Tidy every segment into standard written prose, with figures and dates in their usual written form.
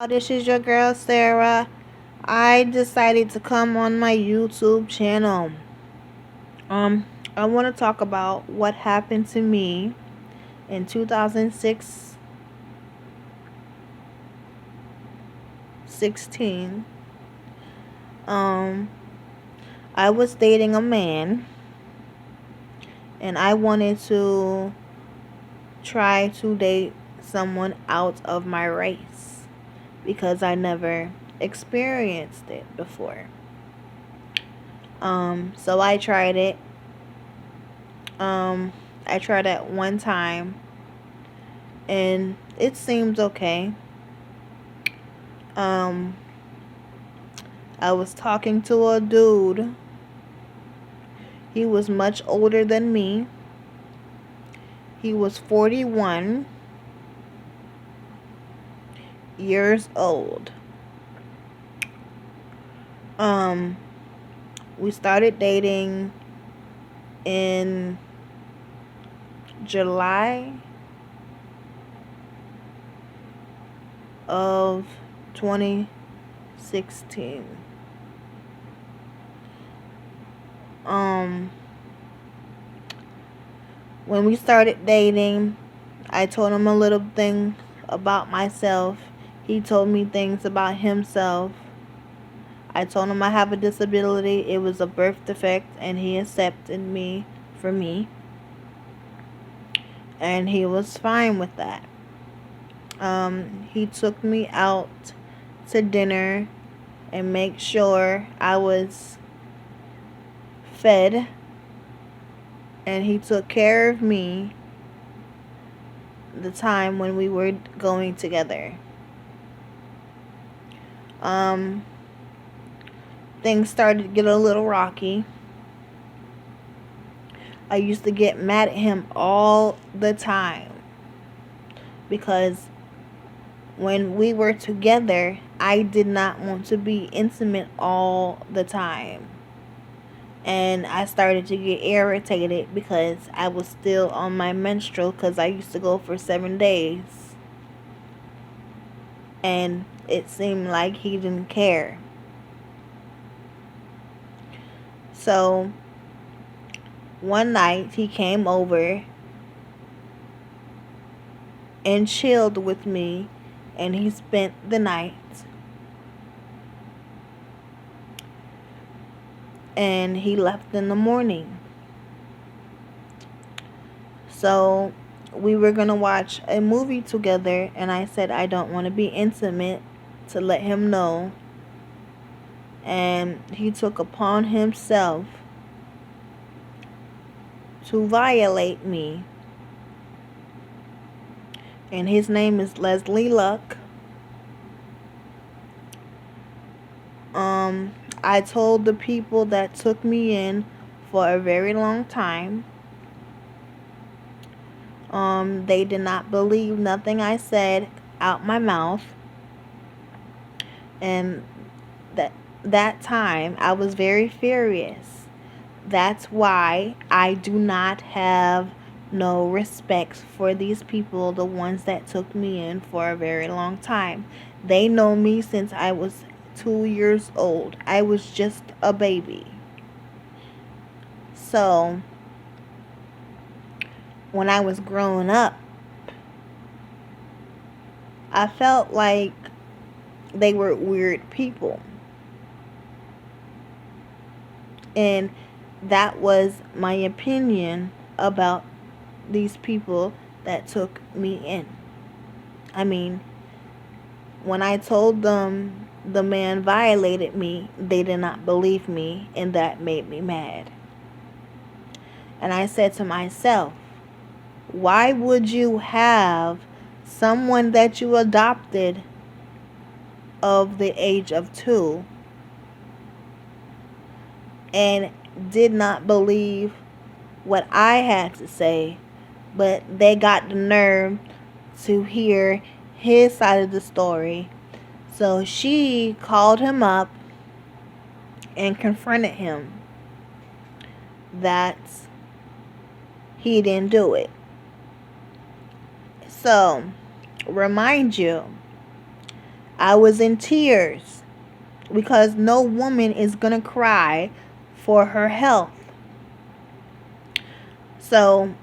This is your girl Sarah. I decided to come on my YouTube channel. Um, I want to talk about what happened to me in 2006 16. Um, I was dating a man and I wanted to try to date someone out of my race because I never experienced it before. So I tried it. Um, I tried at one time and it seemed okay. Um, I was talking to a dude. He was much older than me. He was 41 years old. Um, we started dating in July of 2016. Um, when we started dating, I told him a little thing about myself. He told me things about himself. I told him I have a disability. It was a birth defect, and he accepted me for me. And he was fine with that. He took me out to dinner and make sure I was fed. And he took care of me the time when we were going together. Um, Things started to get a little rocky. I used to get mad at him all the time because when we were together, I did not want to be intimate all the time. And I started to get irritated because I was still on my menstrual because I used to go for 7 days. And it seemed like he didn't care. So one night he came over and chilled with me and he spent the night. And he left in the morning. So we were going to watch a movie together and I said I don't want to be intimate to let him know. And he took upon himself to violate me. And his name is Leslie Luck. I told the people that took me in for a very long time. They did not believe nothing I said out my mouth. And that time I was very furious. That's why I do not have no respect for these people, the ones that took me in for a very long time. They know me since I was 2 years old. I was just a baby. So when I was growing up, I felt like they were weird people. And that was my opinion about these people that took me in. I mean, when I told them the man violated me, they did not believe me, and that made me mad. And I said to myself, why would you have someone that you adopted of the age of 2 and did not believe what I had to say, but they got the nerve to hear his side of the story? So she called him up and confronted him that he didn't do it. So, remind you, I was in tears because no woman is going to cry for her health. So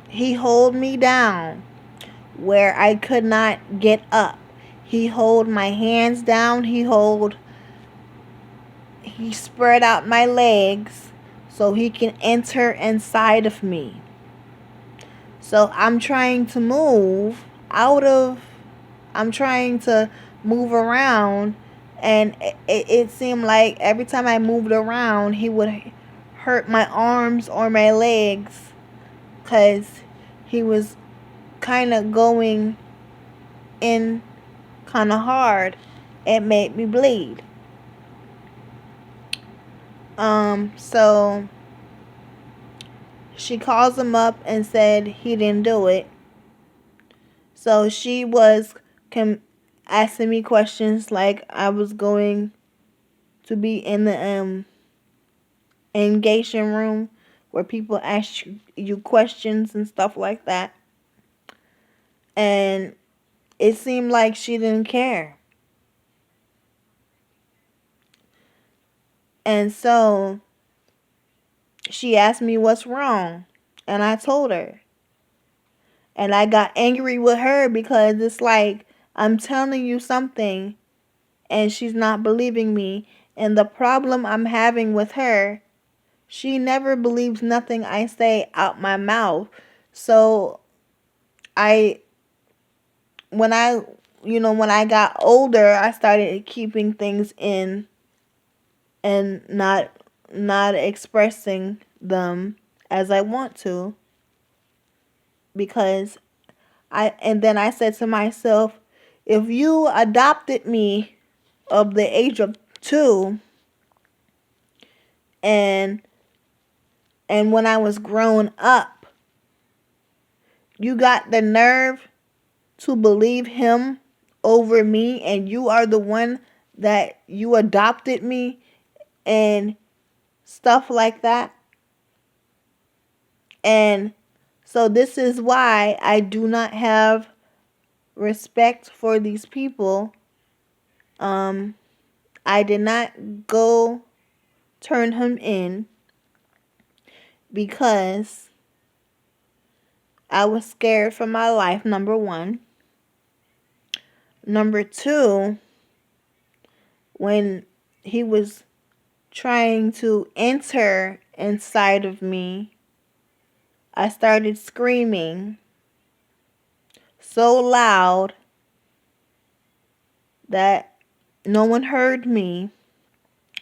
he held me down where I could not get up. He hold my hands down. He spread out my legs so he can enter inside of me. So I'm trying to I'm trying to move around, and it seemed like every time I moved around, he would hurt my arms or my legs because he was kind of going in kind of hard. It made me bleed. So she calls him up and said he didn't do it. So she was asking me questions like I was going to be in the engagement room where people ask you questions and stuff like that. And it seemed like she didn't care. And so she asked me what's wrong. And I told her. And I got angry with her because it's like I'm telling you something and she's not believing me. And the problem I'm having with her, she never believes nothing I say out my mouth. So I when I when I got older, I started keeping things in and not expressing them as I want to, because and then I said to myself, if you adopted me of the age of 2 and when I was grown up, you got the nerve to believe him over me, and you are the one that you adopted me and stuff like that. And so this is why I do not have respect for these people. I did not go turn him in because I was scared for my life, number one. Number two, when he was trying to enter inside of me, I started screaming so loud that no one heard me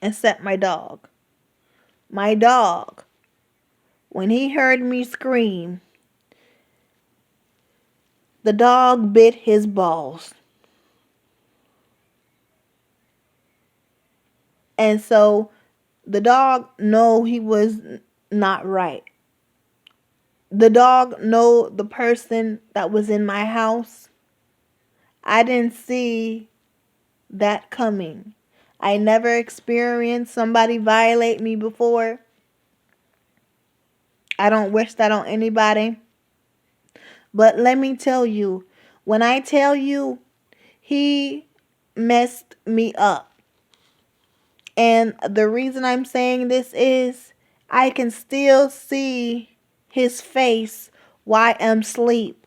except my dog. My dog, when he heard me scream, the dog bit his balls. And so the dog know he was not right. The dog know the person that was in my house. I didn't see that coming. I never experienced somebody violate me before. I don't wish that on anybody. But let me tell you, when I tell you he messed me up. And the reason I'm saying this is I can still see his face while I'm asleep.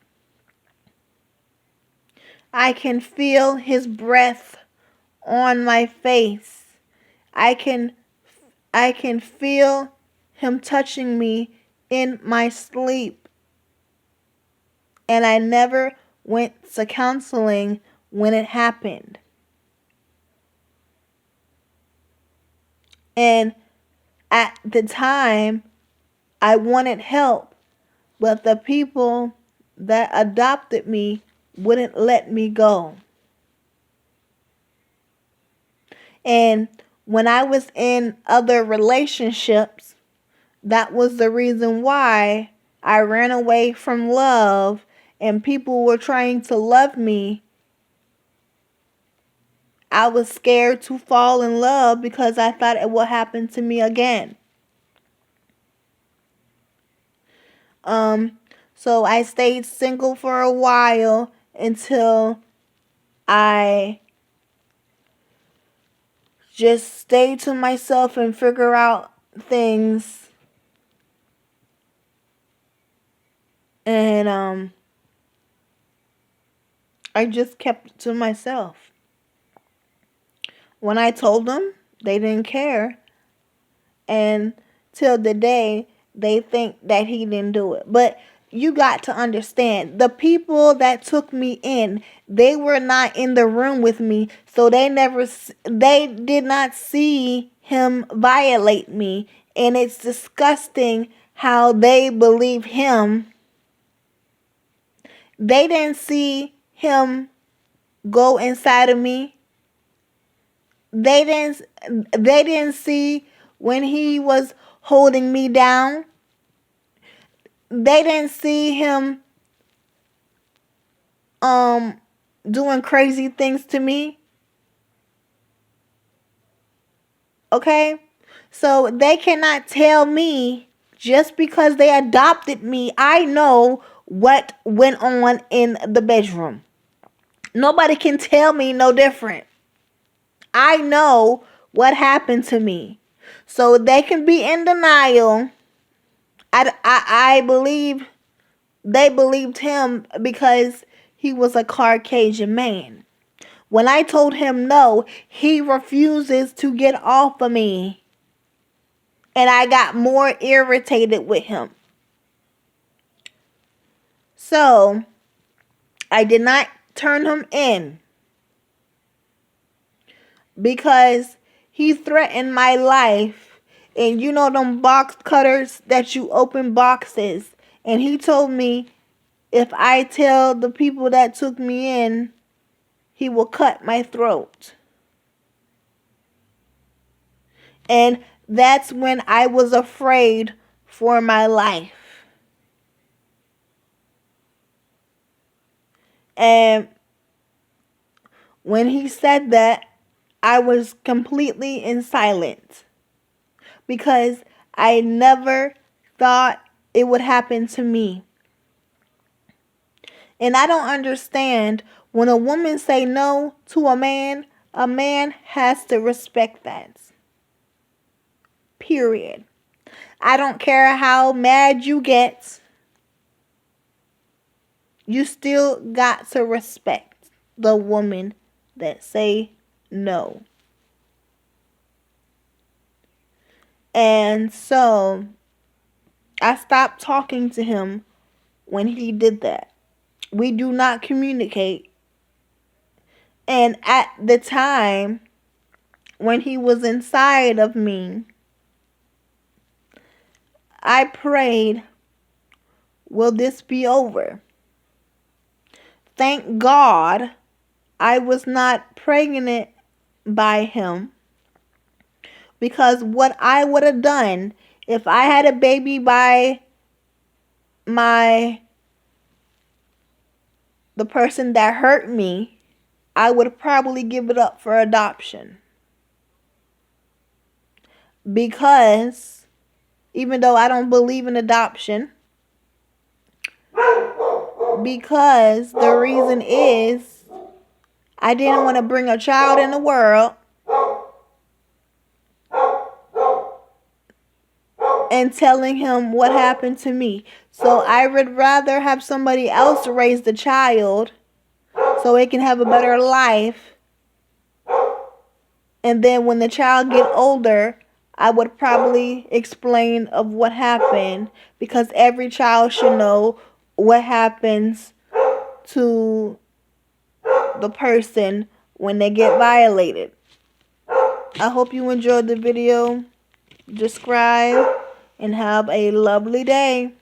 I can feel his breath on my face. I can feel him touching me in my sleep. And I never went to counseling when it happened. And at the time, I wanted help, but the people that adopted me wouldn't let me go. And when I was in other relationships, that was the reason why I ran away from love, and people were trying to love me. I was scared to fall in love because I thought it would happen to me again. So I stayed single for a while until I just stay to myself and figure out things. And I just kept it to myself. When I told them, they didn't care. And till the day, they think that he didn't do it. But you got to understand, the people that took me in, they were not in the room with me, so they did not see him violate me. And it's disgusting how they believe him. They didn't see him go inside of me. They didn't see when he was holding me down. They didn't see him doing crazy things to me. Okay? So they cannot tell me, just because they adopted me, I know what went on in the bedroom. Nobody can tell me no different. I know what happened to me. So they can be in denial. I believe they believed him because he was a Caucasian man. When I told him no, he refuses to get off of me. And I got more irritated with him. So I did not turn him in because he threatened my life. And you know them box cutters that you open boxes. And he told me if I tell the people that took me in, he will cut my throat. And that's when I was afraid for my life. And when he said that, I was completely in silence. Because I never thought it would happen to me. And I don't understand, when a woman say no to a man has to respect that. Period. I don't care how mad you get. You still got to respect the woman that say no. And so I stopped talking to him when he did that. We do not communicate. And at the time when he was inside of me, I prayed, will this be over? Thank God I was not pregnant by him. Because what I would have done if I had a baby by the person that hurt me, I would probably give it up for adoption. Because even though I don't believe in adoption, because the reason is I didn't want to bring a child in the world and telling him what happened to me. So I would rather have somebody else raise the child so it can have a better life. And then when the child get older, I would probably explain of what happened, because every child should know what happens to the person when they get violated. I hope you enjoyed the video. Subscribe and have a lovely day.